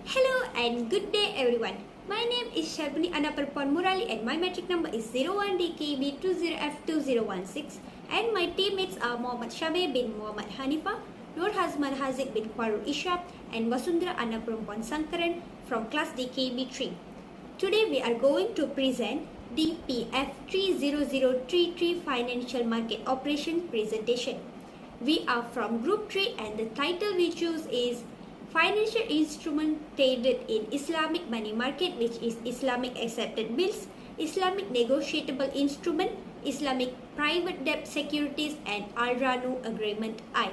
Hello and good day everyone. My name is Shalbani Anaparpon Murali and my metric number is 01DKB20F2016 and my teammates are Muhammad Shabe bin Muhammad Hanifa, Nur Hazman Haziq bin Kwarul Isha and Vasundra Anaparpon Sankaran from class DKB3. Today we are going to present DPF30033 Financial Market Operation presentation. We are from Group 3 and the title we choose is Financial Instrument Traded in Islamic Money Market, which is Islamic Accepted Bills, Islamic Negotiable Instrument, Islamic Private Debt Securities and Ar-Rahnu Agreement I.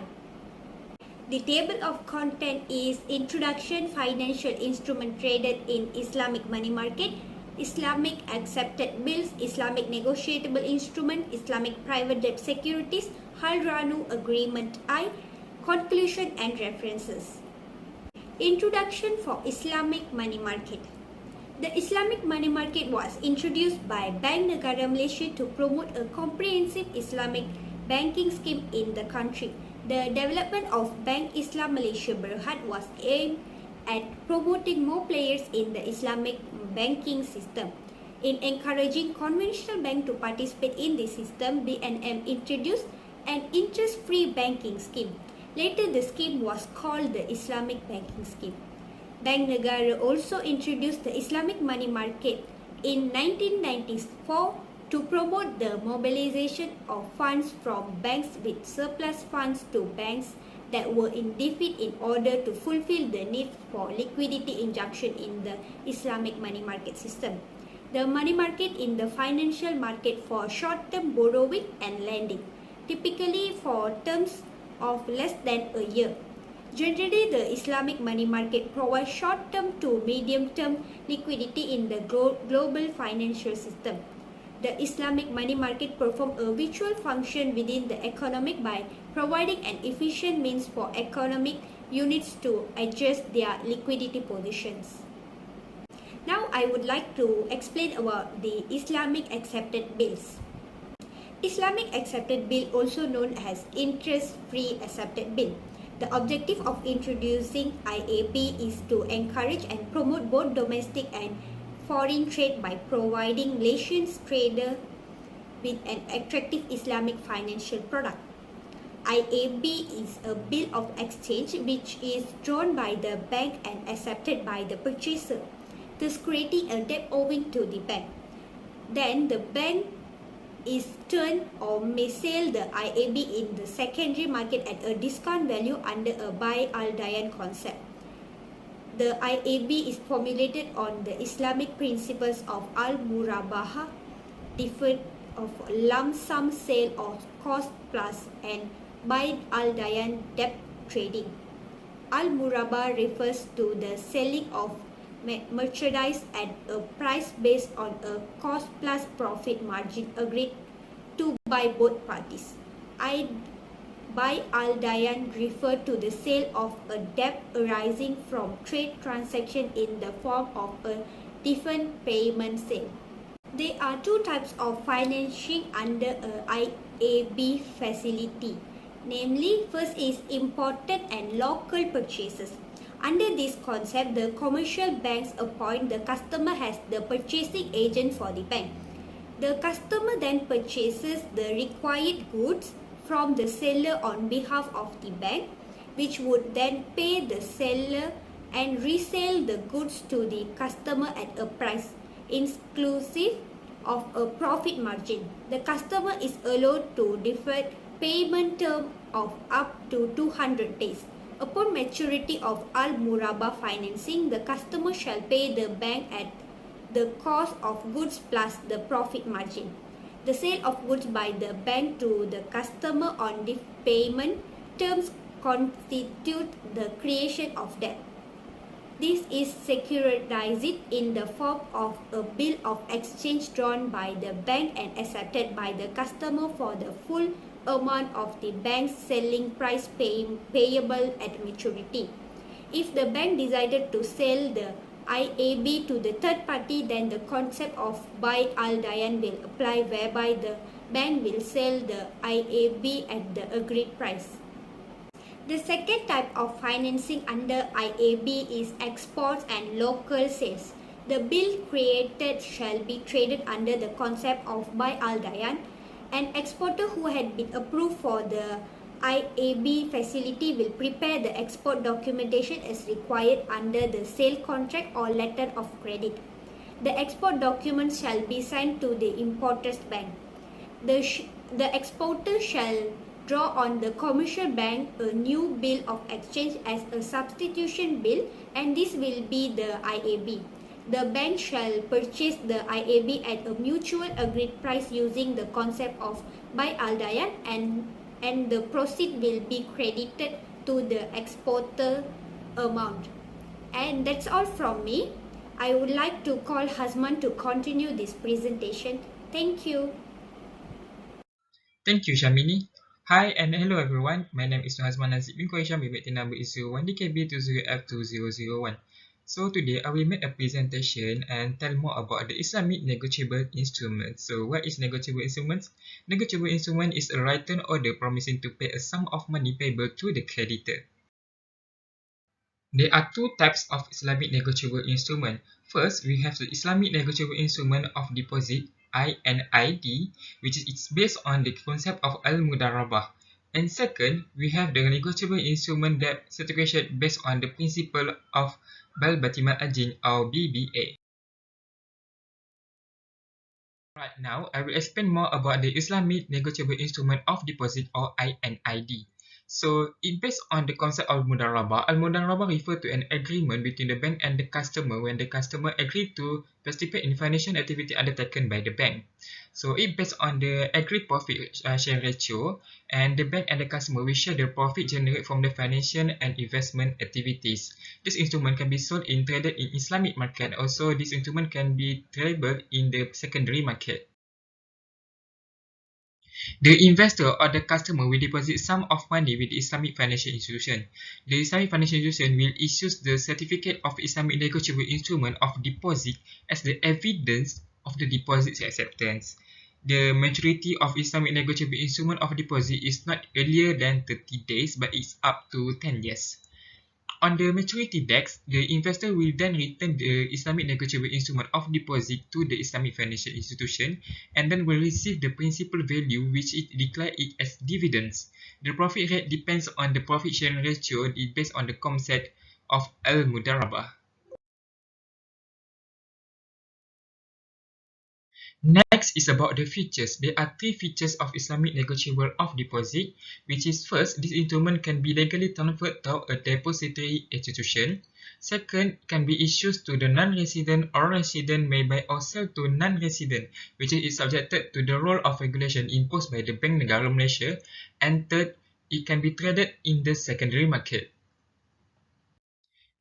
The table of content is Introduction, Financial Instrument Traded in Islamic Money Market, Islamic Accepted Bills, Islamic Negotiable Instrument, Islamic Private Debt Securities, Ar-Rahnu Agreement I, Conclusion and References. Introduction for Islamic Money Market. The Islamic money market was introduced by Bank Negara Malaysia to promote a comprehensive Islamic banking scheme in the country. The development of Bank Islam Malaysia Berhad was aimed at promoting more players in the Islamic banking system. In encouraging conventional banks to participate in the system, BNM introduced an interest-free banking scheme. Later, the scheme was called the Islamic Banking Scheme. Bank Negara also introduced the Islamic money market in 1994 to promote the mobilization of funds from banks with surplus funds to banks that were in deficit in order to fulfill the need for liquidity injection in the Islamic money market system. The money market in the financial market for short-term borrowing and lending, typically for terms of less than a year. Generally, the Islamic money market provides short-term to medium-term liquidity in the global financial system. The Islamic money market performs a virtual function within the economy by providing an efficient means for economic units to adjust their liquidity positions. Now, I would like to explain about the Islamic Accepted Bills. Islamic Accepted Bill, also known as Interest-Free Accepted Bill. The objective of introducing IAB is to encourage and promote both domestic and foreign trade by providing Malaysian traders with an attractive Islamic financial product. IAB is a bill of exchange which is drawn by the bank and accepted by the purchaser, thus creating a debt owing to the bank. Then the bank is turned or may sell the IAB in the secondary market at a discount value under a buy al-dayan concept. The IAB is formulated on the Islamic principles of al-murabaha, different of lump sum sale or cost plus, and buy al-dayan debt trading. Al-murabaha refers to the selling of merchandise at a price based on a cost plus profit margin agreed to by both parties. Buy al-dayan refer to the sale of a debt arising from trade transaction in the form of a different payment sale. There are two types of financing under a IAB facility. Namely, first is imported and local purchases. Under this concept, the commercial banks appoint the customer as the purchasing agent for the bank. The customer then purchases the required goods from the seller on behalf of the bank, which would then pay the seller and resell the goods to the customer at a price inclusive of a profit margin. The customer is allowed to defer payment term of up to 200 days. Upon maturity of al-murabah financing, the customer shall pay the bank at the cost of goods plus the profit margin. The sale of goods by the bank to the customer on the payment terms constitute the creation of debt. This is securitized in the form of a bill of exchange drawn by the bank and accepted by the customer for the full amount of the bank's selling price payable at maturity. If the bank decided to sell the IAB to the third party, then the concept of buy al-dayan will apply, whereby the bank will sell the IAB at the agreed price. The second type of financing under IAB is exports and local sales. The bill created shall be traded under the concept of buy al dayan. An exporter who had been approved for the IAB facility will prepare the export documentation as required under the sale contract or letter of credit. The export documents shall be signed to the importer's bank. The exporter shall draw on the commercial bank a new bill of exchange as a substitution bill, and this will be the IAB. The bank shall purchase the IAB at a mutual agreed price using the concept of buy al dayan, and the proceed will be credited to the exporter amount. And that's all from me. I would like to call Hasman to continue this presentation. Thank you. Thank you, Shamini. Hi and hello everyone. My name is Hazman Nazib bin Qaisham. My meeting number is 01DKB20F2001. So today I will make a presentation and tell more about the Islamic negotiable instruments. So what is negotiable instruments? Negotiable instrument is a written order promising to pay a sum of money payable to the creditor. There are two types of Islamic negotiable instrument. First, we have the Islamic negotiable instrument of deposit (INID), which is based on the concept of al-mudarabah. And second, we have the negotiable instrument debt certification based on the principle of Bal Batimal Ajin or BBA. Right now, I will explain more about the Islamic Negotiable Instrument of Deposit or INID. So, it based on the concept of Mudarabah. Al-Mudarabah refers to an agreement between the bank and the customer when the customer agreed to participate in financial activity undertaken by the bank. So, it based on the agreed profit share ratio, and the bank and the customer will share the profit generated from the financial and investment activities. This instrument can be sold and traded in Islamic market. Also, this instrument can be tradable in the secondary market. The investor or the customer will deposit sum of money with the Islamic financial institution. The Islamic financial institution will issue the certificate of Islamic negotiable instrument of deposit as the evidence of the deposit's acceptance. The maturity of Islamic negotiable instrument of deposit is not earlier than 30 days, but it's up to 10 years. On the maturity dates, the investor will then return the Islamic negotiable instrument of deposit to the Islamic financial institution and then will receive the principal value which it declare it as dividends. The profit rate depends on the profit sharing ratio based on the concept of al-mudarabah. Next is about the features. There are three features of Islamic negotiable of deposit, which is first, this instrument can be legally transferred to a depository institution. Second, can be issued to the non-resident or resident may buy or sell to non-resident, which is subjected to the rule of regulation imposed by the Bank Negara Malaysia. And third, it can be traded in the secondary market.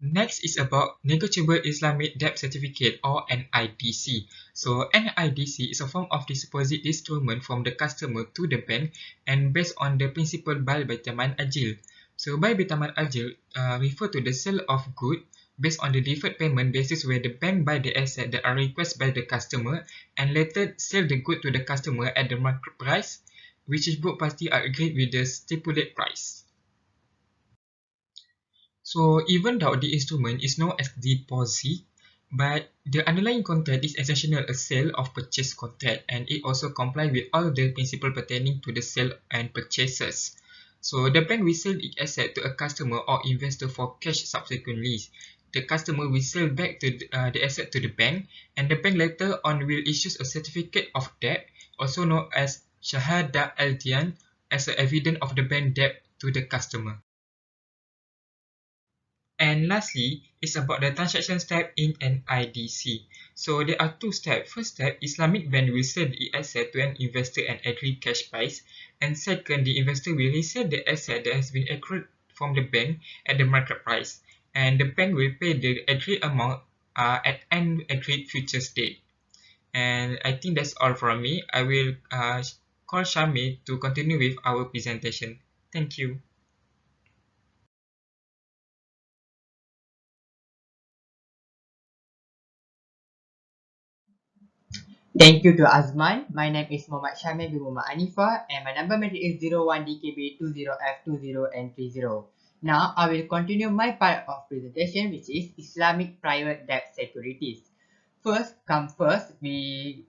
Next is about Negotiable Islamic Debt Certificate or NIDC. So NIDC is a form of deposit instrument from the customer to the bank and based on the principle Bal Bataman Ajil. So Bal Bataman Ajil refer to the sale of good based on the deferred payment basis where the bank buy the asset that are requested by the customer and later sell the good to the customer at the market price, which is both parties are agreed with the stipulated price. So even though the instrument is known as deposit, but the underlying contract is essentially a sale of purchase contract and it also complies with all the principles pertaining to the sale and purchases. So the bank will sell its asset to a customer or investor for cash subsequently. The customer will sell back to the asset to the bank, and the bank later on will issue a certificate of debt, also known as Shahada al-Diyan, as a evidence of the bank debt to the customer. And lastly, is about the transaction step in an IDC. So there are two steps. First step, Islamic bank will sell the asset to an investor and agree cash price. And second, the investor will resell the asset that has been accrued from the bank at the market price. And the bank will pay the agreed amount at an agreed futures date. And I think that's all from me. I will call Shami to continue with our presentation. Thank you. Thank you to Azman. My name is Muhammad Syamil bin Muhammad Anifah and my number matric is 01DKB20F20 and 30. Now I will continue my part of presentation, which is Islamic private debt securities. First, we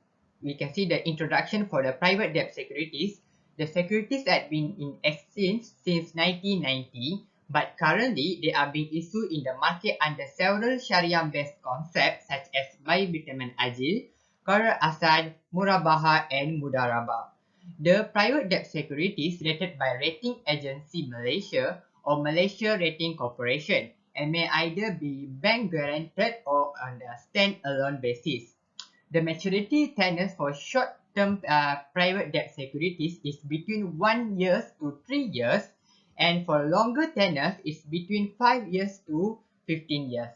can see the introduction for the private debt securities. The securities had been in exchange since 1990, but currently they are being issued in the market under several Sharia-based concepts such as buy bitaman ajil, Qara asad, murabaha, and mudarabah. The private debt securities rated by Rating Agency Malaysia or Malaysia Rating Corporation and may either be bank guaranteed or on a stand-alone basis. The maturity tenors for short-term private debt securities is between 1 year to 3 years, and for longer tenors is between 5 years to 15 years.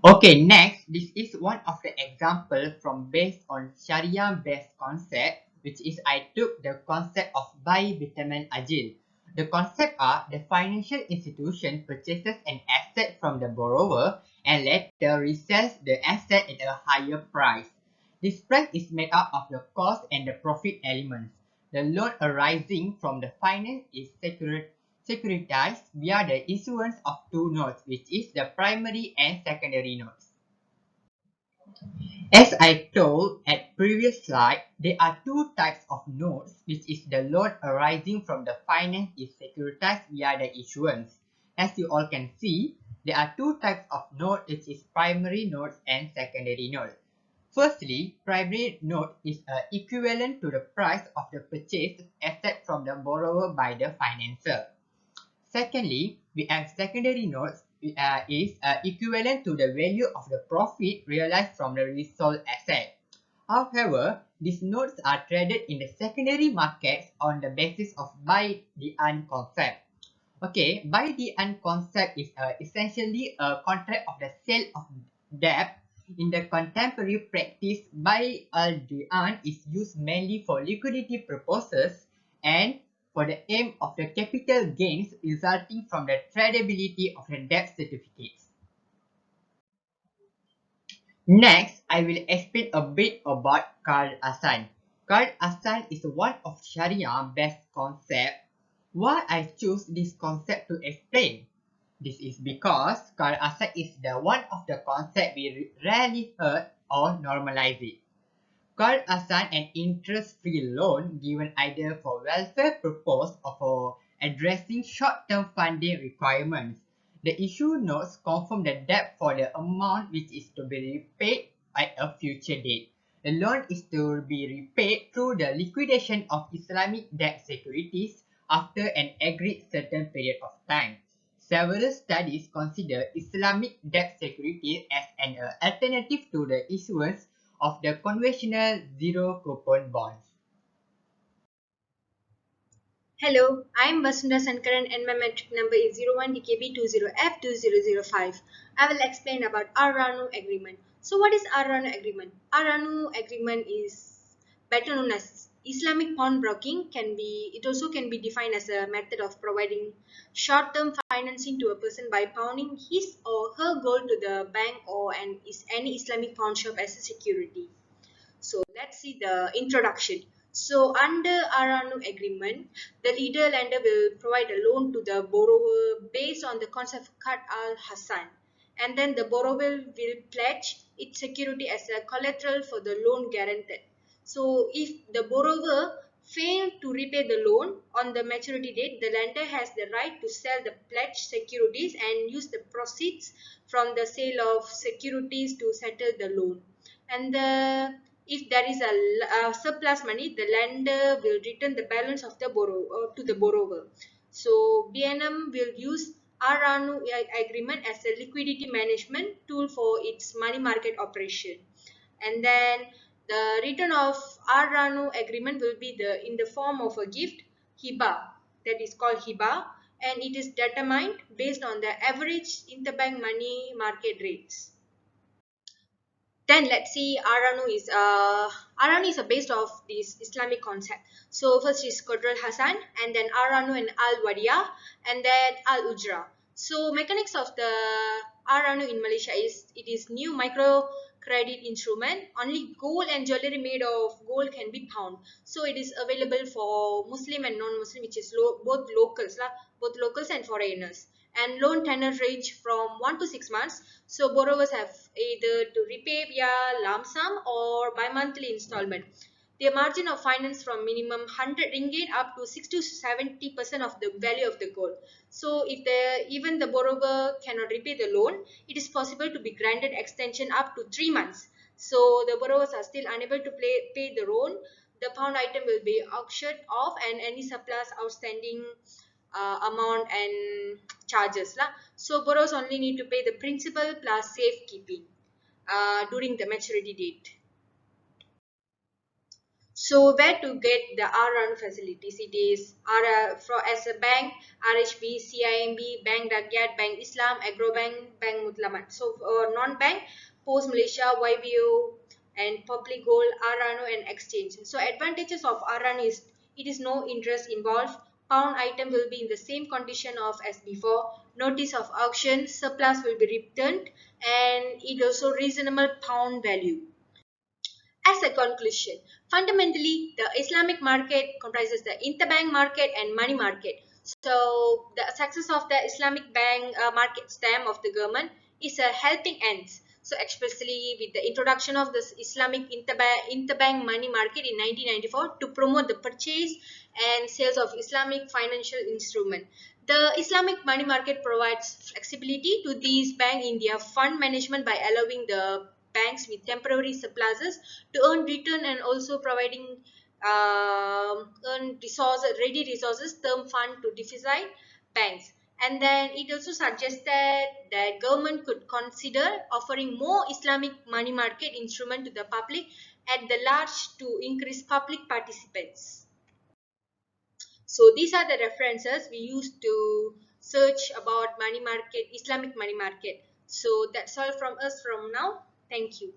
Okay, next, this is one of the example from based on Sharia-based concept, which is I took the concept of buy vitamin ajil. The concept are the financial institution purchases an asset from the borrower and later resells the asset at a higher price. This price is made up of the cost and the profit elements. The loan arising from the finance is securitized via the issuance of two notes, which is the primary and secondary notes. As I told at previous slide, there are two types of notes, which is the loan arising from the finance is securitized via the issuance. As you all can see, there are two types of note, which is primary notes and secondary notes. Firstly, primary note is equivalent to the price of the purchased asset from the borrower by the financer. Secondly, we have secondary notes is equivalent to the value of the profit realized from the resold asset. However, these notes are traded in the secondary markets on the basis of buy the earn concept. Okay, buy the earn concept is essentially a contract of the sale of debt. In the contemporary practice, buy the earn is used mainly for liquidity purposes and for the aim of the capital gains resulting from the tradability of the debt certificates. Next, I will explain a bit about Qard Asan. Qard Asan is one of Sharia-based concept. Why I choose this concept to explain? This is because Qard Asan is the one of the concept we rarely heard or normalize it. Qard Asan an interest-free loan given either for welfare purpose or for addressing short-term funding requirements. The issue notes confirm the debt for the amount which is to be repaid at a future date. The loan is to be repaid through the liquidation of Islamic debt securities after an agreed certain period of time. Several studies consider Islamic debt securities as an alternative to the issuance of the conventional zero-coupon bonds. Hello, I am Vasunda Sankaran and my metric number is 01DKB20F2005. I will explain about Ar-Rahnu agreement. So what is Ar-Rahnu agreement? Ar-Rahnu agreement is better known as Islamic pawnbroking. It also can be defined as a method of providing short-term financing to a person by pawning his or her gold to the bank or any Islamic pawn shop as a security. So let's see the introduction. So under Ar-Rahnu agreement, the leader lender will provide a loan to the borrower based on the concept of Qard al-Hasan, and then the borrower will pledge its security as a collateral for the loan guaranteed. So if the borrower failed to repay the loan on the maturity date, the lender has the right to sell the pledged securities and use the proceeds from the sale of securities to settle the loan. And if there is a surplus money, the lender will return the balance of the borrower to the borrower. So BNM will use Ar-Rahnu agreement as a liquidity management tool for its money market operation. And then the return of Ar-Rahnu agreement will be in the form of a gift, hiba, that is called hiba, and it is determined based on the average interbank money market rates. Then let's see Ar-Rahnu is a based of this Islamic concept. So first is Qadr al-Hasan, and then Ar-Rahnu and Al-Wadiya, and then Al-Ujra. So mechanics of the Ar-Rahnu in Malaysia is it is new micro credit instrument. Only gold and jewelry made of gold can be pawned. So it is available for Muslim and non-Muslim, which is both locals lah, both locals and foreigners. And loan tenure range from 1 to 6 months. So borrowers have either to repay via lump sum or bi-monthly installment. Their margin of finance from minimum 100 ringgit up to 60 to 70% of the value of the gold. So if even the borrower cannot repay the loan, it is possible to be granted extension up to 3 months. So the borrowers are still unable to pay the loan, the pawn item will be auctioned off and any surplus outstanding amount and charges lah. So borrowers only need to pay the principal plus safekeeping during the maturity date. So where to get the Ar-Rahnu facilities? It is as a bank, RHB, CIMB, Bank Rakyat, Bank Islam, Agrobank, Bank Mutlamat. So for non-bank, Post Malaysia, YBO, and Public Gold, Ar-Rahnu and Exchange. So advantages of Ar-Rahnu is it is no interest involved. Pawn item will be in the same condition of as before. Notice of auction, surplus will be returned, and it also reasonable pawn value. As a conclusion, fundamentally, the Islamic market comprises the interbank market and money market. So, the success of the Islamic bank market stem of the government is a helping ends. So, especially with the introduction of this Islamic interbank money market in 1994 to promote the purchase and sales of Islamic financial instrument. The Islamic money market provides flexibility to these banks in their fund management by allowing the banks with temporary surpluses to earn return and also providing ready resources term fund to deficit banks. And then it also suggests that the government could consider offering more Islamic money market instrument to the public at the large to increase public participants. So these are the references we use to search about money market, Islamic money market. So that's all from us from now. Thank you.